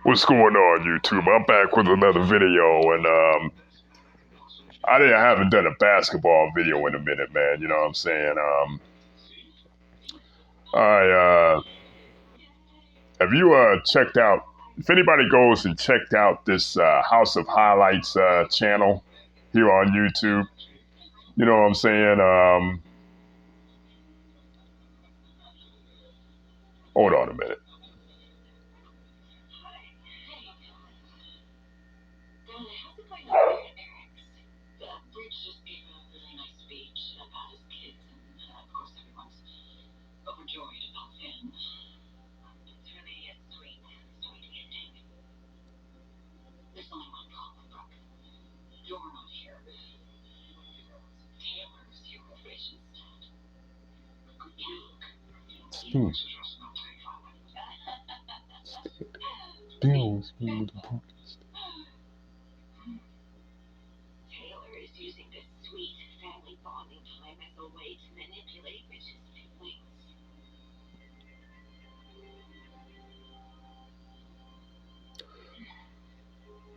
What's going on, YouTube? I'm back with another video, and I haven't done a basketball video in a minute, man. You know what I'm saying? I have you checked out? If anybody goes and checked out this House of Highlights channel here on YouTube, you know what I'm saying? Hold on a minute.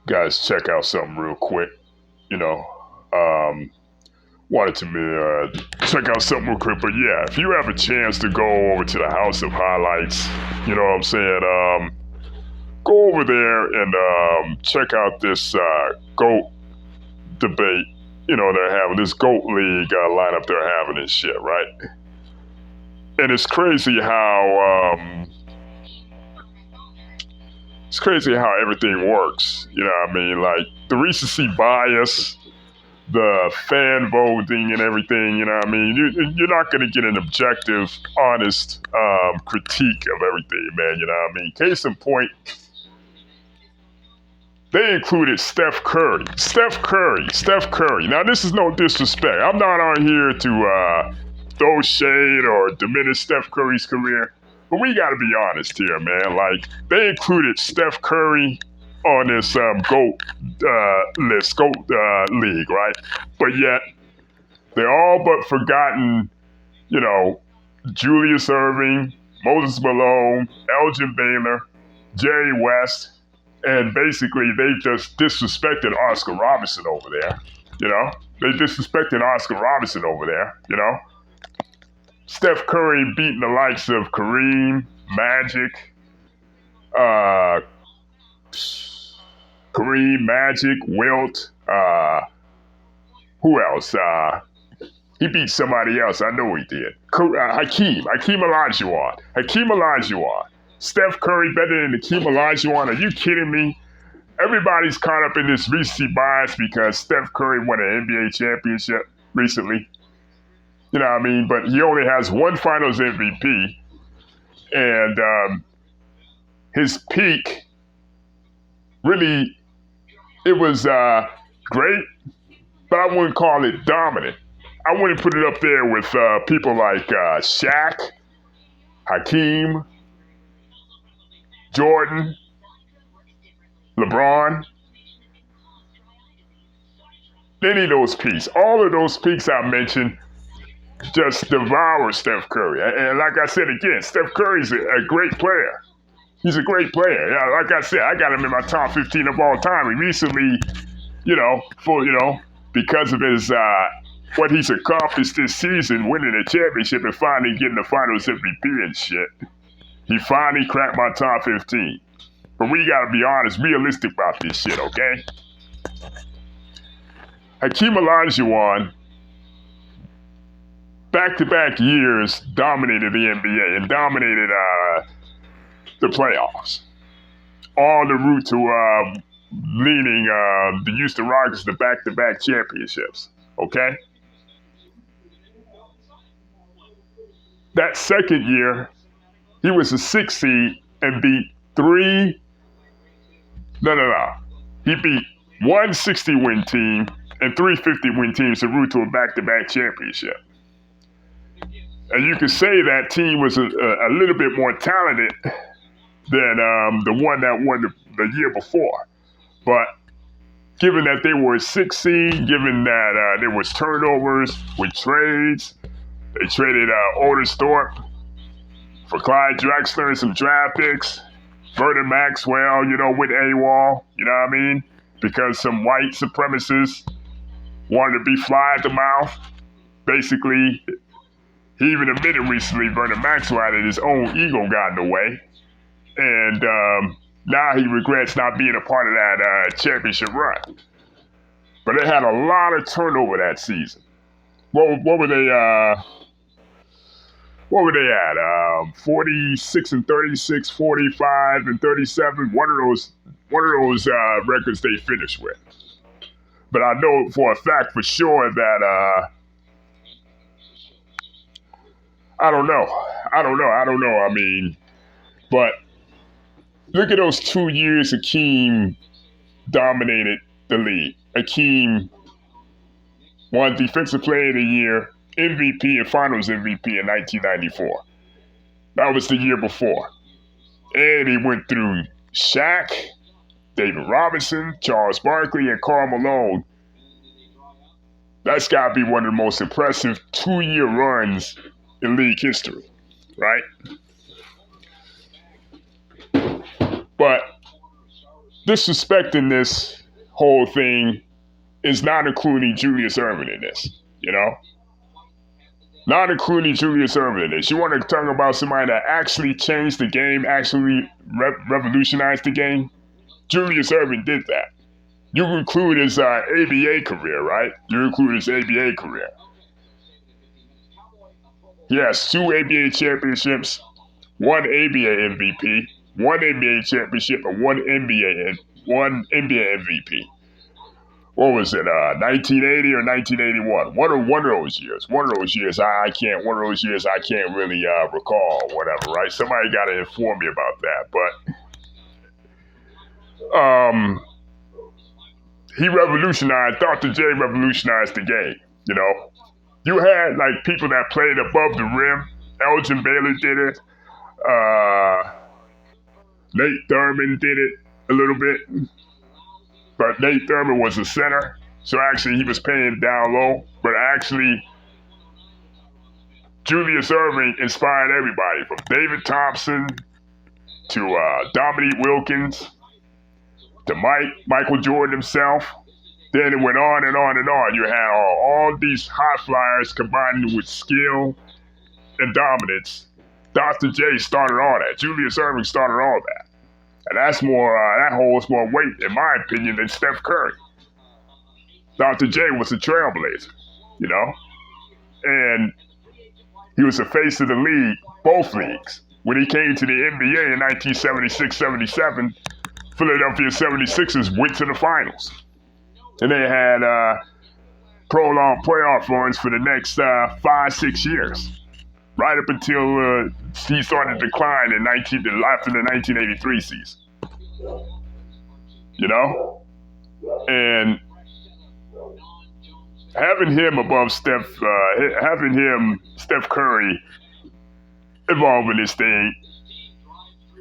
Guys, check out something real quick. You know, wanted to check out something real quick, but yeah, if you have a chance to go over to the House of Highlights, you know what I'm saying? Go over there and check out this GOAT debate. You know, they're having this GOAT League lineup they're having and shit, right? And it's crazy how everything works. You know what I mean? Like the recency bias, the fan voting and everything, you know what I mean? You're not going to get an objective, honest critique of everything, man, you know what I mean? Case in point, they included Steph Curry. Steph Curry. Now, this is no disrespect. I'm not on here to throw shade or diminish Steph Curry's career, but we got to be honest here, man. Like, they included Steph Curry on this GOAT list, GOAT league, right? But yet, they all but forgotten, you know, Julius Erving, Moses Malone, Elgin Baylor, Jerry West, and basically they've just disrespected Oscar Robertson over there, you know? They disrespected Oscar Robertson over there, you know? Steph Curry beating the likes of Kareem, Magic, Wilt, who else? He beat somebody else. I know he did. Hakeem Olajuwon. Steph Curry better than Hakeem Olajuwon. Are you kidding me? Everybody's caught up in this recency bias because Steph Curry won an NBA championship recently. You know what I mean? But he only has one Finals MVP. And his peak, really, it was great, but I wouldn't call it dominant. I wouldn't put it up there with people like Shaq, Hakeem, Jordan, LeBron. Any of those peaks. All of those peaks I mentioned just devour Steph Curry. And like I said again, Steph Curry's a great player. He's a great player. Yeah, like I said, I got him in my top 15 of all time. He recently, because of his what he's accomplished this season, winning a championship and finally getting the Finals MVP and shit, he finally cracked my top 15. But we gotta be honest, realistic about this shit, okay? Hakeem Olajuwon, back-to-back years, dominated the NBA and dominated the playoffs. On the route to leading the Houston Rockets to back-to-back championships, okay? That second year, he was a 6 seed and beat He beat one 60-win team and 3 50-win teams to route to a back-to-back championship. And you could say that team was a little bit more talented than the one that won the year before. But given that they were a 6 seed, given that there was turnovers with trades, they traded Otis Thorpe for Clyde Drexler and some draft picks. Vernon Maxwell, went AWOL, you know what I mean? Because some white supremacists wanted to be fly at the mouth. Basically, he even admitted recently, Vernon Maxwell, that his own ego got in the way. And now he regrets not being a part of that championship run. But they had a lot of turnover that season. What were they? What were they at? 46 and 36, 45 and 37. One of those records they finished with. But I know for a fact, for sure, that I don't know. I mean, but look at those 2 years Hakeem dominated the league. Hakeem won Defensive Player of the Year, MVP, and Finals MVP in 1994. That was the year before. And he went through Shaq, David Robinson, Charles Barkley, and Karl Malone. That's got to be one of the most impressive 2-year runs in league history, right? But disrespecting this whole thing is not including Julius Erving in this, Not including Julius Erving in this. You want to talk about somebody that actually changed the game, actually revolutionized the game? Julius Erving did that. You include his ABA career, right? You include his ABA career. He has 2 ABA championships, 1 ABA MVP, 1 NBA championship, and 1 NBA MVP. What was it? 1980 or 1981? One of those years. One of those years I can't really recall. Whatever, right? Somebody got to inform me about that. But he revolutionized. Dr. J revolutionized the game. You had like people that played above the rim. Elgin Baylor did it. Nate Thurman did it a little bit. But Nate Thurman was a center, so actually he was paying down low. But actually, Julius Erving inspired everybody, from David Thompson to Dominique Wilkins to Michael Jordan himself. Then it went on and on and on. You had all these high flyers combining with skill and dominance. Dr. J started all that. Julius Erving started all that. And that's more, that holds more weight, in my opinion, than Steph Curry. Dr. J was a trailblazer, And he was the face of the league, both leagues. When he came to the NBA in 1976-77, Philadelphia 76ers went to the finals. And they had prolonged playoff runs for the next 5-6 years. Right up until he started to decline after the 1983 season. And having him above Steph Curry involved in this thing,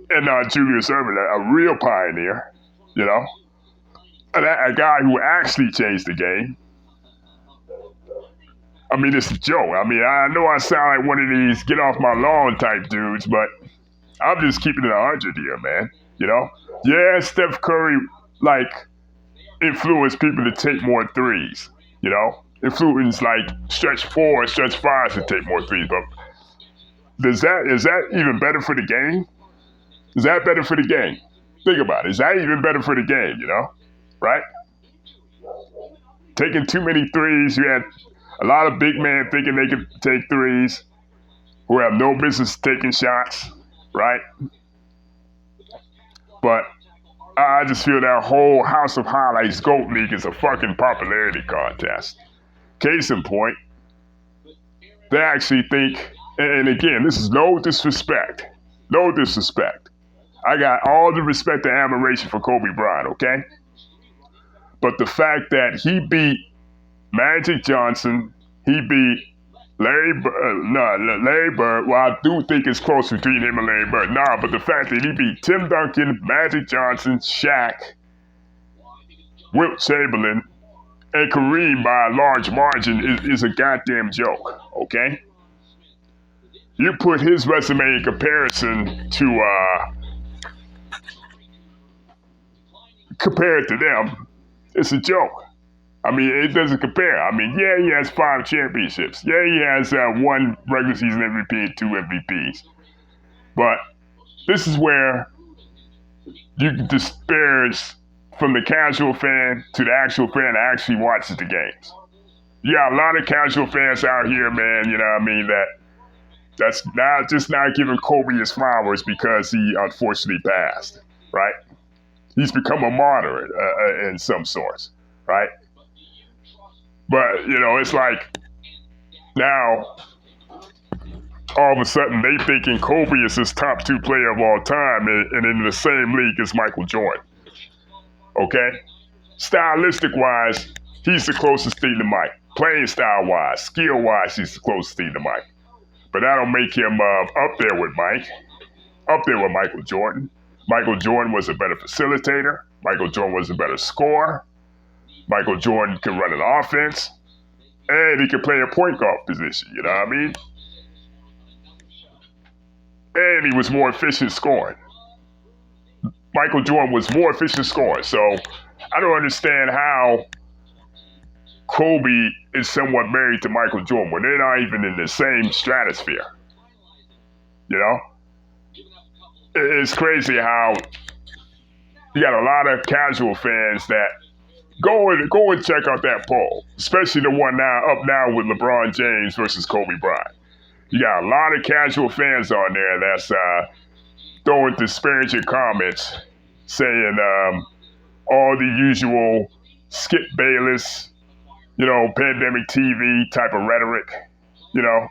and Julius Erving, a real pioneer, a guy who actually changed the game. I mean, it's a joke. I mean, I know I sound like one of these get off my lawn type dudes, but I'm just keeping it 100 here, man. Yeah, Steph Curry, influenced people to take more threes, Influenced, stretch 4, stretch 5 to take more threes. But is that even better for the game? Is that better for the game? Think about it. Is that even better for the game, Right? Taking too many threes, you had a lot of big men thinking they could take threes who have no business taking shots, right? But I just feel that whole House of Highlights GOAT League is a fucking popularity contest. Case in point, they actually think, and again, this is no disrespect. I got all the respect and admiration for Kobe Bryant, okay? But the fact that he beat Magic Johnson, he beat Larry Bird. Well, I do think it's close between him and Larry Bird. But the fact that he beat Tim Duncan, Magic Johnson, Shaq, Wilt Chamberlain, and Kareem by a large margin is a goddamn joke, okay? You put his resume in comparison to compared to them, it's a joke. I mean, it doesn't compare. I mean, yeah, he has 5 championships. Yeah, he has 1 regular season MVP and 2 MVPs. But this is where you can disparage from the casual fan to the actual fan that actually watches the games. You got a lot of casual fans out here, man, you know what I mean, that's not giving Kobe his flowers because he unfortunately passed, right? He's become a martyr in some sorts, right? But, you know, it's like now all of a sudden they thinking Kobe is his top 2 player of all time and in the same league as Michael Jordan. Okay? Stylistic wise, he's the closest thing to Mike. Playing style wise, skill wise, he's the closest thing to Mike. But that don't make him up there with Mike, up there with Michael Jordan. Michael Jordan was a better facilitator. Michael Jordan was a better scorer. Michael Jordan can run an offense. And he can play a point guard position, you know what I mean? And he was more efficient scoring. Michael Jordan was more efficient scoring. So I don't understand how Kobe is somewhat married to Michael Jordan when they're not even in the same stratosphere. You know? It's crazy how you got a lot of casual fans that go and check out that poll, especially the one up now with LeBron James versus Kobe Bryant. You got a lot of casual fans on there that's throwing disparaging comments, saying all the usual Skip Bayless, you know, pandemic TV type of rhetoric. You know,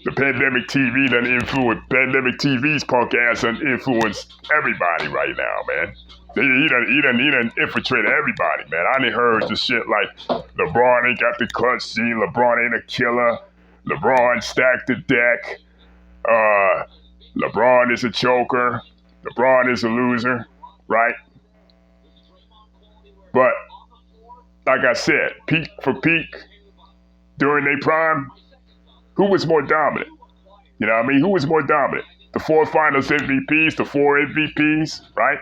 the pandemic pandemic TV's punk ass done influenced everybody right now, man. He done infiltrated everybody, man. I done heard just shit like LeBron ain't got the clutch gene, LeBron ain't a killer, LeBron stacked the deck, LeBron is a choker, LeBron is a loser, right? But like I said, peak for peak during their prime, who was more dominant? You know what I mean? Who was more dominant? The 4 finals MVPs, the 4 MVPs, right?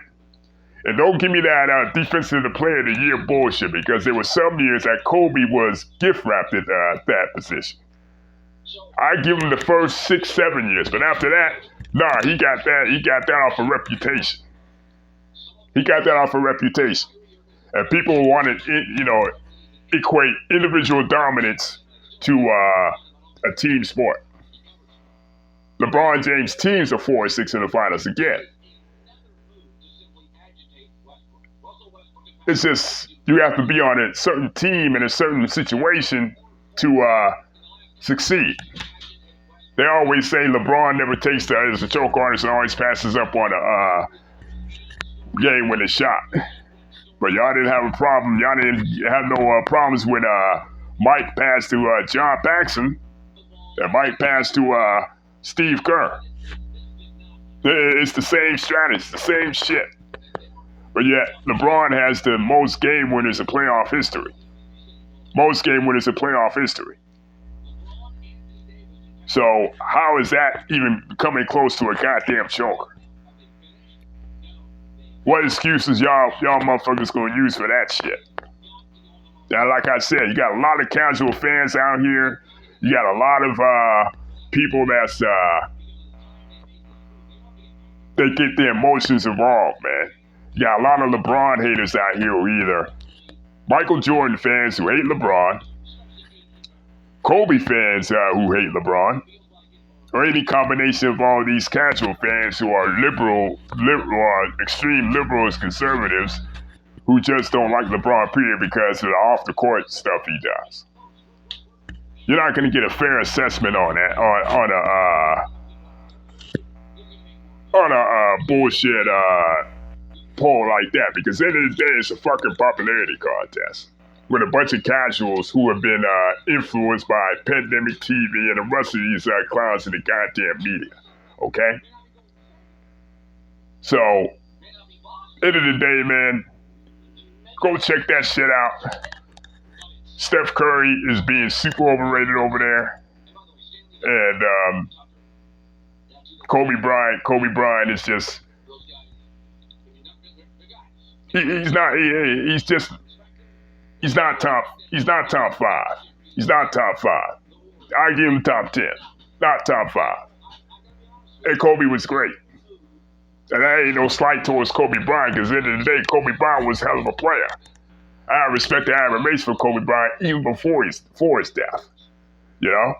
And don't give me that defensive player of the year bullshit, because there were some years that Kobe was gift wrapped at that position. I give him the first 6, 7 years, but after that, nah, he got that off of reputation. He got that off of reputation. And people wanted, you know, equate individual dominance to a team sport. LeBron James' teams are 4 and 6 in the finals again. It's just you have to be on a certain team in a certain situation to succeed. They always say LeBron never takes as a choke artist and always passes up on a game-winning shot. But y'all didn't have a problem. Y'all didn't have no problems when Mike passed to John Paxson and Mike passed to Steve Kerr. It's the same strategy, the same shit. But yet, LeBron has the most game winners in playoff history. Most game winners in playoff history. So how is that even coming close to a goddamn choker? What excuses y'all motherfuckers gonna use for that shit? Now, like I said, you got a lot of casual fans out here. You got a lot of people that's they get their emotions involved, man. You got a lot of LeBron haters out here who either Michael Jordan fans who hate LeBron, Kobe fans who hate LeBron, or any combination of all these casual fans who are liberal or extreme liberals, conservatives, who just don't like LeBron period because of the off-the-court stuff he does. You're not going to get a fair assessment on that on a bullshit poll like that, because at the end of the day, it's a fucking popularity contest with a bunch of casuals who have been influenced by pandemic TV and the rest of these clowns in the goddamn media. Okay? So, end of the day, man, go check that shit out. Steph Curry is being super overrated over there. And Kobe Bryant is just, He's not. He's just. He's not top. He's not top 5. He's not top 5. I give him top 10. Not top 5. And Kobe was great. And that ain't no slight towards Kobe Bryant, because at the end of the day, Kobe Bryant was a hell of a player. I respect the admiration for Kobe Bryant even before his death. You know?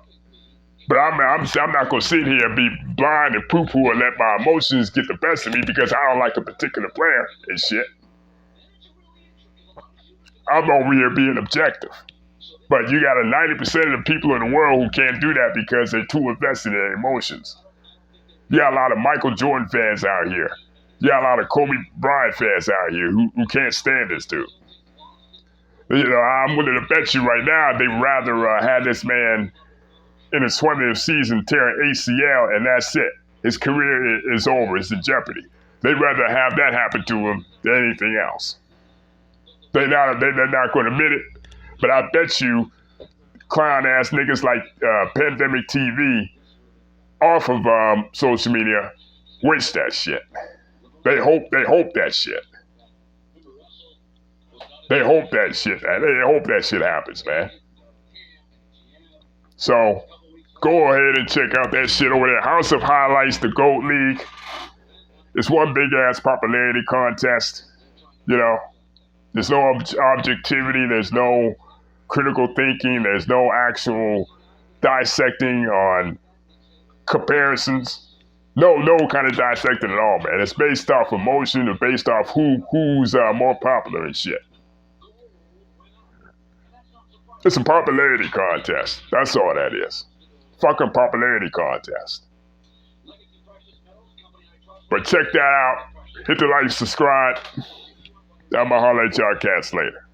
But I'm not going to sit here and be blind and poo-poo and let my emotions get the best of me because I don't like a particular player and shit. I'm over here being objective. But you got 90% of the people in the world who can't do that because they're too invested in their emotions. You got a lot of Michael Jordan fans out here. You got a lot of Kobe Bryant fans out here who can't stand this dude. You know, I'm willing to bet you right now they'd rather have this man in his 20th season tearing ACL and that's it. His career is over. It's in jeopardy. They'd rather have that happen to him than anything else. They're not going to admit it, but I bet you clown-ass niggas like Pandemic TV off of social media wish that shit. They hope that shit. They hope that shit. They hope that shit happens, man. So go ahead and check out that shit over there. House of Highlights, the GOAT League. It's one big ass popularity contest. You know, there's no objectivity. There's no critical thinking. There's no actual dissecting on comparisons. No kind of dissecting at all, man. It's based off emotion and based off who's more popular and shit. It's a popularity contest. That's all that is. Fucking popularity contest. But check that out. Hit the like, subscribe. I'm gonna holler at y'all cats later.